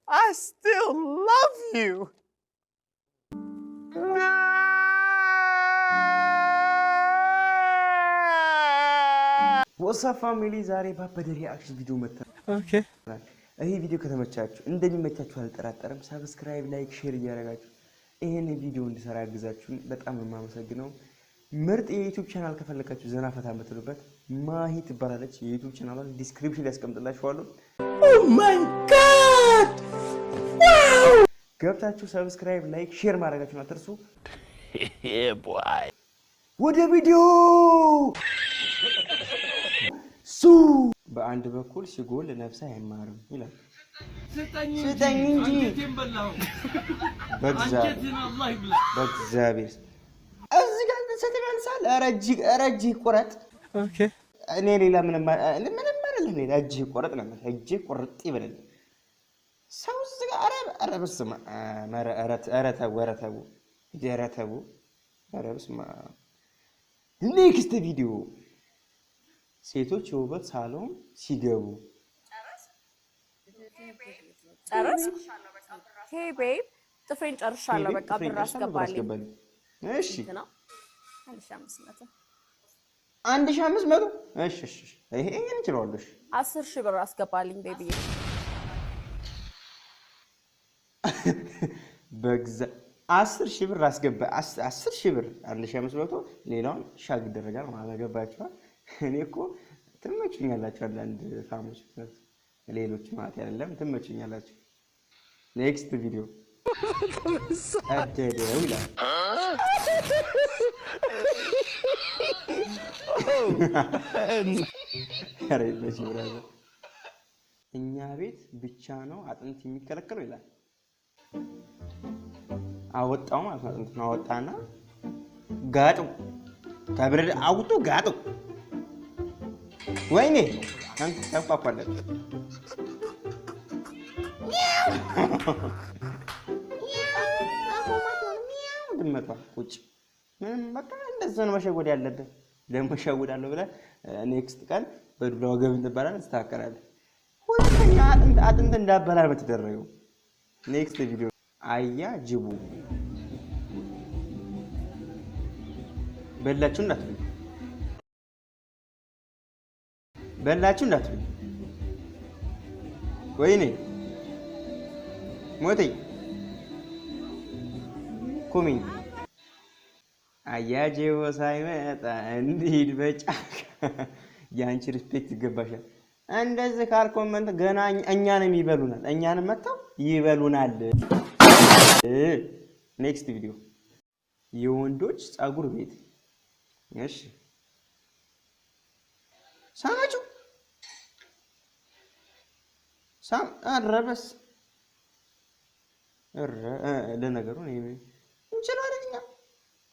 I still love you. What's up family? ዛሬ ባበደ ሪአክሽን ቪዲዮ መጣ። ኦኬ ይሄ ቪዲዮ ከተመቻችሁ እንደሚመቻችሁ አልጠራጠርም። ሰብስክራይብ፣ ላይክ፣ ሼር እያደረጋችሁ ይሄን ቪዲዮ እንድሰራ ያግዛችሁን በጣም የማመሰግነው። ምርጥ የዩቲዩብ ቻናል ከፈለጋችሁ ዘና ፈታ የምትሉበት ማሂ ትባላለች። የዩቲዩብ ቻናሏን ዲስክሪፕሽን ላይ አስቀምጥላችኋለሁ። ኦ ማይ ጋድ ዋው! ገብታችሁ ሰብስክራይብ፣ ላይክ፣ ሼር ማድረጋችሁን አትርሱ። ቦይ ወደ ቪዲዮ በአንድ በኩል ሲጎል ነፍስ አይማርም ይላል። ስጠኝ እንጂ በእግዚአብሔር እዚህ ጋር ሰተናንሳል። ረጂ ቁረጥ። ኦኬ እኔ ሌላ ምንም አይደለም። ሌላ እጅ ቁረጥ ነው። እጅ ቁርጥ ይበላል። ሰው እዚህ ጋር ኧረ በስመ አብ ኧረ ተው ኔክስት ቪዲዮ ሴቶች የውበት ሳሎን ሲገቡ ጨርስ። ሄይ ቤብ ጥፍሬን ጨርሻለሁ። በቃ ብር አስገባልኝ። እሺ 1500 እሺ ይሄ እንችላለን። 10,000 ብር አስገባልኝ ቤቢዬ። በግዛ 10,000 ብር አስገባ። 10,000 ብር 1500 ሌላውን ሻግ ይደረጋል ማለት ገባችኋል? እኔ እኮ ትመቹኛላችሁ አንዳንድ ፋሞች ሌሎች ማለት አይደለም ትመቹኛላችሁ። ኔክስት ቪዲዮ አደደው ይላል። አሬለሽ ብራዘር እኛ ቤት ብቻ ነው አጥንት የሚከለከለው ይላል። አወጣው ማለት ነው። አጥንት ነው አወጣና ጋጡ ከብረድ አውጡ ጋጡ ወይኔ አንተ ተፋፋለ ድመቷ ቁጭ ምንም በቃ እንደዛ ነው መሸወድ ያለብህ። ደግሞ ሸውዳለሁ ብለህ ኔክስት ቀን በዱላ ወገብ እንትባላል ተስተካከላለህ። ሁለተኛ አጥንት እንዳበላል በተደረገው ኔክስት ቪዲዮ አያ ጅቡ በላችሁ እንዳትሉ ወይኔ ሞቴ ኮሚን አያጄው ሳይመጣ እንሂድ በጫካ ያንቺ ሪስፔክት ይገባሻል። እንደዚህ ካል ኮመንት ገና እኛንም ይበሉናል። እኛንም መጣው ይበሉናል። ኔክስት ቪዲዮ የወንዶች ጸጉር ቤት። እሺ ሳማችሁ አረበስ ለነገሩ እንችላለን እኛ።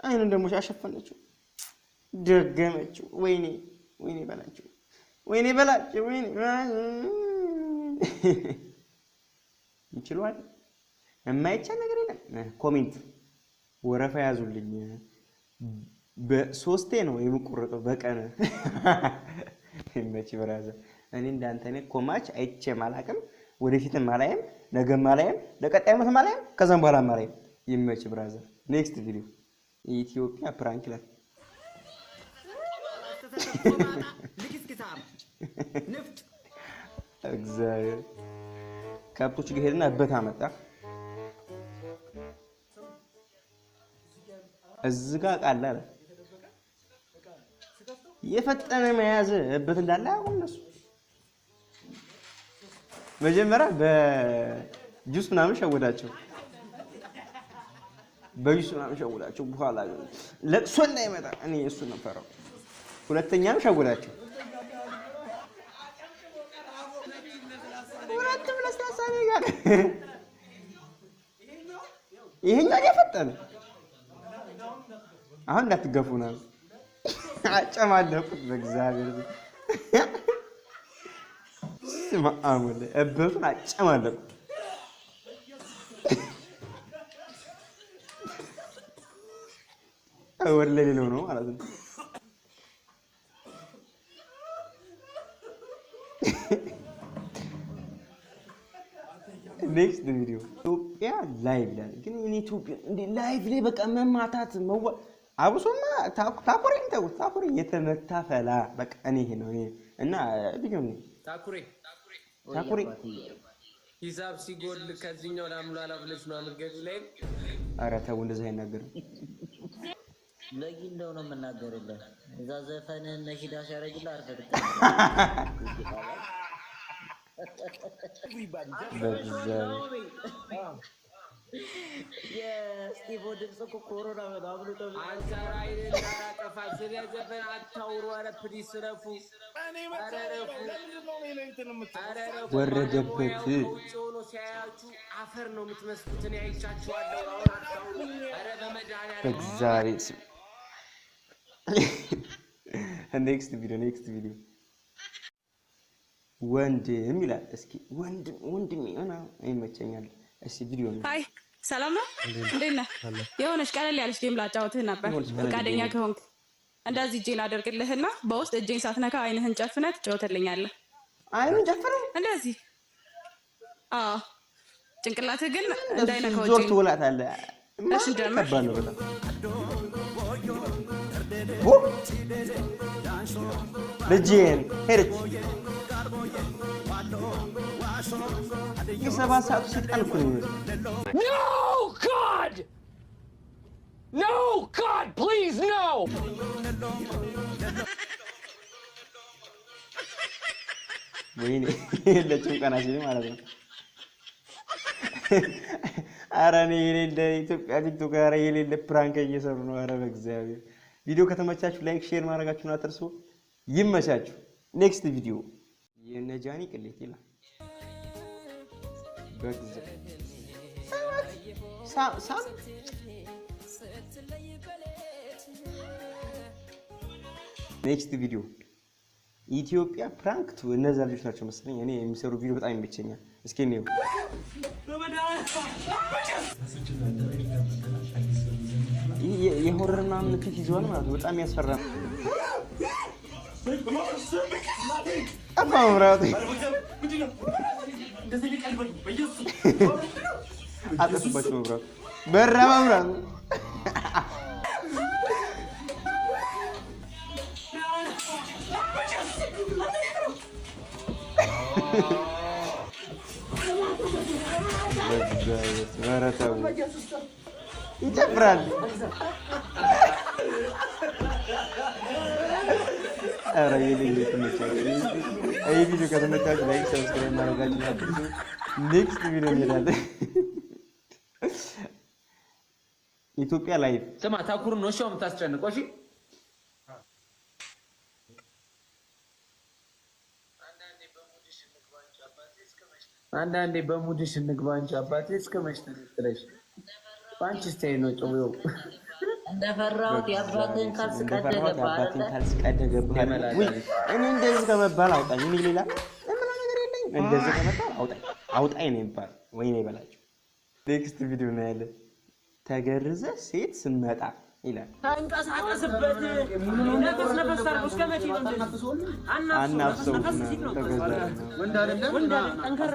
አይኑን ደግሞ አሸፈነችው ደገመችው። ወይኔ በላችሁ እንችላለን። የማይቻል ነገር የለም። ኮሜንት ወረፋ ያዙልኝ። በሶስቴ ነው የምቆረጠው በቀን መቼ ብራዘር እኔ እንዳንተ ነኝ ኮማች አይቼ ማላቀም ወደፊትም ማላየም ነገም ማላየም ለቀጣይ ዓመት ማላየም ከዛም በኋላ ማላየም ይመች ብራዘር። ኔክስት ቪዲዮ ኢትዮጵያ ፕራንክ ላይ እግዚአብሔር ከብቶች ጋር ሄድና እበት አመጣ። እዚህ ጋር ቃል አለ የፈጠነ መያዝ እበት እንዳለ አሁንስ መጀመሪያ በጁስ ምናምን ሸወዳቸው በኋላ ለቅሶ እንዳይመጣ እኔ እሱ ነው ፈራው። ሁለተኛም ሸወዳቸው ሁለቱም ለስላሳ ነገር ይሄኛው የፈጠነ አሁን እንዳትገፉና አጨማለቁት በእግዚአብሔር ስማአሙለ እበቱን አጨማለቁት። ወለሌ ነው ማለት ነው። ኔክስት ቪዲዮ ኢትዮጵያ ላይቭ ላይ ግን እኔ ኢትዮጵያ እንደ ላይቭ ላይ በቃ መማታት አብሶማ ታኩሬ የተመታ ፈላ በቃ እኔ ይሄ ነው እና ቪዲዮ ነው ታኩሬ ሂሳብ ሲጎል ከዚህኛው ላምሉ አላብለሽ ነው አምገዱ ላይ ኧረ ተው እንደዛ አይናገርም ለጊ እንደው ነው የምናገርልህ እዛ ዘፈን ነሽዳ ሲያረግልህ አርፈህ የስቲቮ ድምፅ እኮ ኮሮና ነው አብሉቶ አንተራይን ታራቀፋ ስለዘፈን አታውሩ ኧረ ፕሊስ ረፉ ወረደበት ሆኖ ሲያያችሁ አፈር ነው የምትመስሉት እኔ አይቻችኋለሁ ኧረ በመድኃኒዓለም በእግዚአብሔር ስም ኔክስት ቪዲዮ ወንድም ይላል እስኪ ወንድም ይሆና አይመቸኛል እሺ ቪዲዮ ነው አይ ሰላም ነው እንዴት ነህ የሆነሽ ቀለል ያለሽ ጌም ላጫውትህ ነበር ፈቃደኛ ከሆንክ እንደዚህ እጄን አደርግልህና በውስጥ እጄን ሳትነካ አይንህን ጨፍነህ ትጫወትልኛለህ አይኑን ጨፍነው እንደዚህ ጭንቅላትህ ግን እንዳይነካው ዞር ትውላታለህ እሺ ጀመር ልጄን ሄደች የሰባት ሰዓቱ ሲጣን እኮ ነው No, God, please, no! ወይኔ ለጭንቀና ሲል ማለት ነው ኧረ እኔ የሌለ ኢትዮጵያ ቲክቶክ ኧረ የሌለ ፕራንክ እየሰሩ ነው ኧረ በእግዚአብሔር ቪዲዮ ከተመቻችሁ ላይክ ሼር ማድረጋችሁን አትርሱ ይመቻችሁ ኔክስት ቪዲዮ የነጃኒ ቅሌት ይላል በእግዚአብሔር ሳም ኔክስት ቪዲዮ ኢትዮጵያ ፕራንክ ቱ እነዛ ልጆች ናቸው መሰለኝ እኔ የሚሰሩ ቪዲዮ በጣም ይመቸኛል እስኪ ነው የሆረር ምናምን ፊት ይዟል ማለት በጣም ያስፈራ አባምራቱ አጥፋቸው መብራቱ በራ መብራቱ ወረተው ይጨፍራል ኧረ የሌለ ተመቻችሁ አይ ቪዲዮ ከተመቻችሁ ላይክ ሰብስክራይብ ማድረጋችሁን አትርሱ ኔክስት ቪዲዮ እንሄዳለን ኢትዮጵያ ላይቭ ስማ ታኩር ነው ሻው የምታስጨንቀው እሺ አንዳንዴ በሙድሽ እንግባ እንጂ አባቴ እስከመች ትለሽ ባንቺ ስታይ ነው ጨውው እንደፈራሁት የአባቴን ካልስቀደገባ ወይ እኔ እንደዚህ ከመባል አውጣኝ እኔ ሌላ ምን ነገር የለኝ እንደዚህ ከመባል አውጣኝ ነው የሚባል ወይኔ ይበላችሁ ኔክስት ቪዲዮ ነው ያለ ተገርዘ ሴት ስመጣ ይላል አንቀሳቀስበት ነፍስ አርጎ እስከመቼ ነው አናፍሰው ተገዛ ወንድ ጠንከር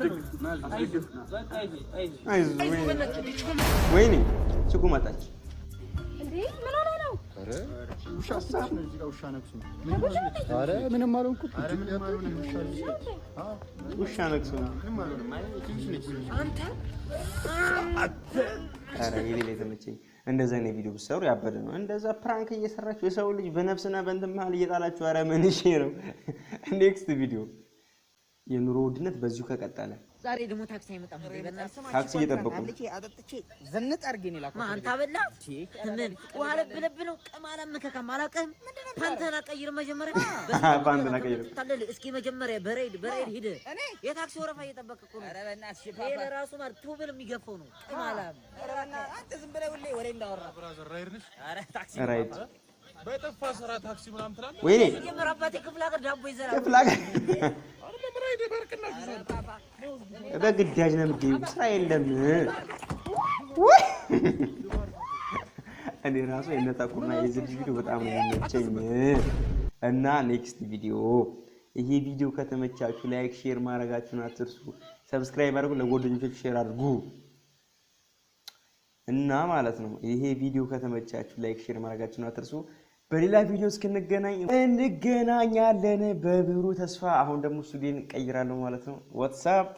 ወይኔ ችኩ መጣች እንዴ ምን ሆነ ነው አረ ውሻ ነክሱ አረ ምንም አልሆንኩም ውሻ ነክሱ አንተ አረ የሌለ ተመቸኝ እንደዛ ነው ቪዲዮ ብትሰሩ ያበደ ነው እንደዛ ፕራንክ እየሰራችሁ የሰው ልጅ በነፍስና በእንትን መሀል እየጣላችሁ አረ ምን እሺ ነው ኔክስት ቪዲዮ የኑሮ ውድነት በዚሁ ከቀጠለ ዛሬ ደግሞ ታክሲ አይመጣም ታክሲ እየጠበቁ ነው አጠጥቼ ዘንጥ አርጌ ነው ላኩ ማን ታበላ ምን ዋለ ብለብለው ቀማላም ከከማላቀም ፓንተና ቀይር መጀመሪያ ፓንተና ቀይር ታለል እስኪ መጀመሪያ በሬድ ሂድ የታክሲ ወረፋ እየጠበቅኩ ነው ኧረ በእናትሽ ፓፓ ለራሱ ማለት ቱብል የሚገፈው ነው ቀማላም ኧረ በእናትህ አንተ ዝም ብለህ ሁሌ ወሬ እንዳወራ ብራዘር ራይድንሽ ኧረ ታክሲ ራይድ በጠፋ ስራ ታክሲ ምናምን ትላለህ ወይኔ መጀመሪያ አባቴ ክፍለ ሀገር ዳቦ ይዘራል ክፍለ ሀገር በግዳጅ ነው የምትገቢው ስራ የለም እኔ ራሱ የነታኩርና የዚህ ቪዲዮ በጣም ነው የሚመቸኝ እና ኔክስት ቪዲዮ ይሄ ቪዲዮ ከተመቻችሁ ላይክ ሼር ማድረጋችሁን አትርሱ ሰብስክራይብ አድርጉ፣ ለጓደኞቻችሁ ሼር አድርጉ እና ማለት ነው። ይሄ ቪዲዮ ከተመቻችሁ ላይክ ሼር ማድረጋችሁን አትርሱ። በሌላ ቪዲዮ እንገናኛለን በብሩህ ተስፋ። አሁን ደግሞ ስቱዲዮን ቀይራለሁ ማለት ነው። ዋትስአፕ